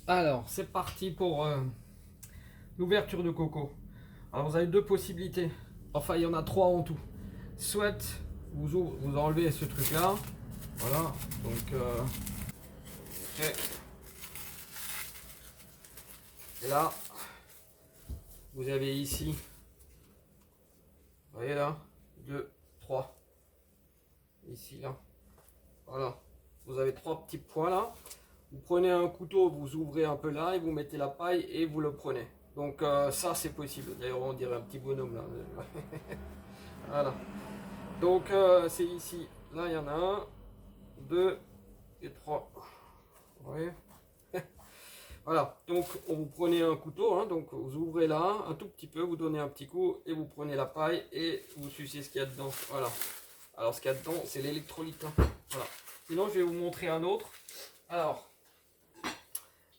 Alors, c'est parti pour l'ouverture de coco. Alors, vous avez deux possibilités. Enfin, il y en a trois en tout. Soit vous enlevez ce truc-là. Voilà. Donc, et là, vous avez ici, vous voyez là, deux, trois. Ici, là. Voilà. Vous avez trois petits points là. Vous prenez un couteau, vous ouvrez un peu là et vous mettez la paille et vous le prenez. Donc ça c'est possible. D'ailleurs on dirait un petit bonhomme là. Voilà. Donc c'est ici. Là il y en a un, deux et trois. Vous voyez. Voilà. Donc vous prenez un couteau. Hein, donc vous ouvrez là un tout petit peu, vous donnez un petit coup et vous prenez la paille et vous sucez ce qu'il y a dedans. Voilà. Alors ce qu'il y a dedans c'est l'électrolyte. Hein. Voilà. Sinon je vais vous montrer un autre. Alors.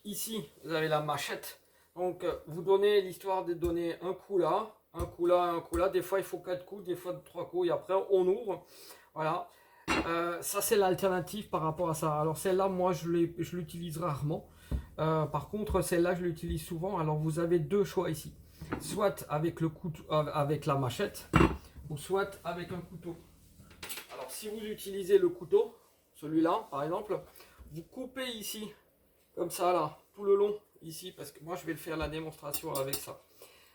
Ici, vous avez la machette. Donc, vous donnez l'histoire de donner un coup là, un coup là, un coup là. Des fois, il faut 4 coups, des fois 3 coups. Et après, on ouvre. Voilà. Ça, c'est l'alternative par rapport à ça. Alors, celle-là, moi, je l'utilise rarement. Par contre, celle-là, je l'utilise souvent. Alors, vous avez deux choix ici. Soit avec le couteau, avec la machette, ou soit avec un couteau. Alors, si vous utilisez le couteau, celui-là, par exemple, vous coupez ici comme ça là, tout le long ici, parce que moi je vais le faire la démonstration avec ça.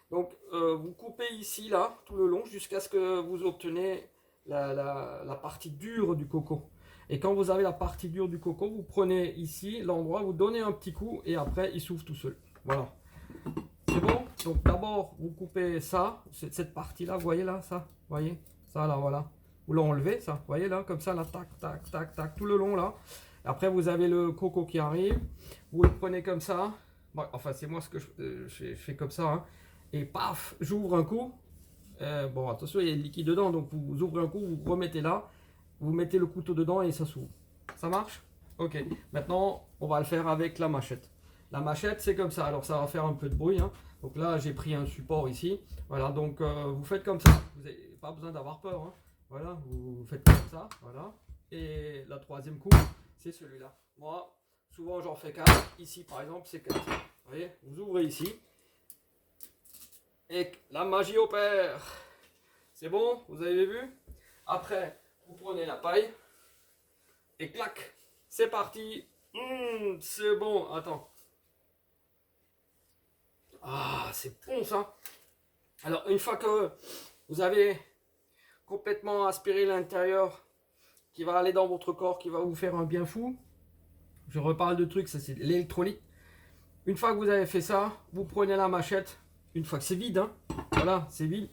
Donc vous coupez ici là, tout le long, jusqu'à ce que vous obtenez la partie dure du coco. Et quand vous avez la partie dure du coco, vous prenez ici l'endroit, vous donnez un petit coup et après il s'ouvre tout seul. Voilà. C'est bon. Donc d'abord vous coupez ça, cette partie là, vous voyez là, ça, vous voyez, ça là, voilà. Vous l'enlevez, ça, vous voyez là, comme ça, là, tac, tac, tac, tac, tout le long là. Après vous avez le coco qui arrive, vous le prenez comme ça. Bon, enfin c'est moi ce que je fais comme ça. Hein. Et paf, j'ouvre un coup. Bon attention, il y a le liquide dedans, donc vous ouvrez un coup, vous remettez là, vous mettez le couteau dedans et ça s'ouvre. Ça marche? Ok. Maintenant, on va le faire avec la machette. La machette, c'est comme ça. Alors ça va faire un peu de bruit. Hein. Donc là, j'ai pris un support ici. Voilà, donc vous faites comme ça. Vous n'avez pas besoin d'avoir peur. Hein. Voilà, vous faites comme ça. Voilà. Et la troisième coup, c'est celui-là. Moi, souvent j'en fais 4. Ici, par exemple, c'est 4. Vous voyez, vous ouvrez ici. Et la magie opère. C'est bon? Vous avez vu? Après, vous prenez la paille. Et clac. C'est parti. C'est bon. Attends. Ah, c'est bon ça. Alors, une fois que vous avez complètement aspiré l'intérieur qui va aller dans votre corps, qui va vous faire un bien fou, je reparle de trucs, ça c'est l'électrolyte. Une fois que vous avez fait ça, vous prenez la machette, une fois que c'est vide, hein, voilà, c'est vide.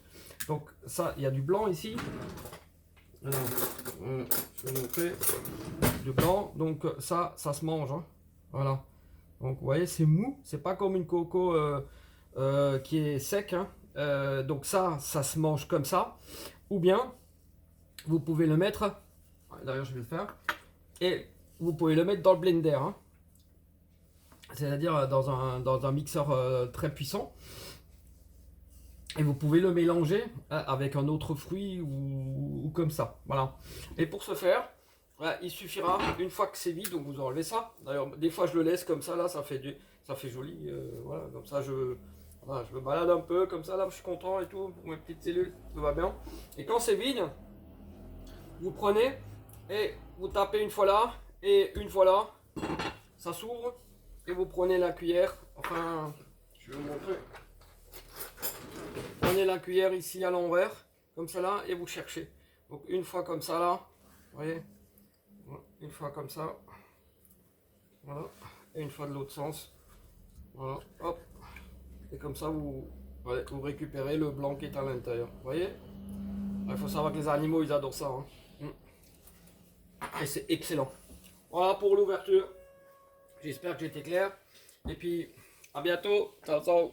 Donc ça, il y a du blanc ici. Alors, je vais montrer du blanc. Donc ça se mange, hein, voilà. Donc vous voyez, c'est mou, c'est pas comme une coco qui est sec. Hein. Donc ça se mange comme ça. Ou bien, vous pouvez le mettre, d'ailleurs je vais le faire, et vous pouvez le mettre dans le blender. Hein. C'est-à-dire dans un mixeur très puissant. Et vous pouvez le mélanger avec un autre fruit ou comme ça. Voilà. Et pour ce faire, il suffira, une fois que c'est vide, donc vous enlevez ça. D'ailleurs, des fois je le laisse comme ça, là, ça fait joli. Voilà, comme ça voilà, je me balade un peu, comme ça, là, je suis content et tout, pour mes petites cellules, tout va bien. Et quand c'est vide, vous prenez et vous tapez une fois là et une fois là, ça s'ouvre et vous prenez la cuillère. Enfin, je vais vous montrer. Prenez la cuillère ici à l'envers, comme ça là, et vous cherchez. Donc une fois comme ça là, vous voyez, une fois comme ça, voilà, et une fois de l'autre sens, voilà, hop, et comme ça vous récupérez le blanc qui est à l'intérieur, vous voyez. Il faut savoir que les animaux ils adorent ça, hein. Et c'est excellent. Voilà pour l'ouverture, j'espère que j'étais clair, et puis à bientôt, ciao ciao.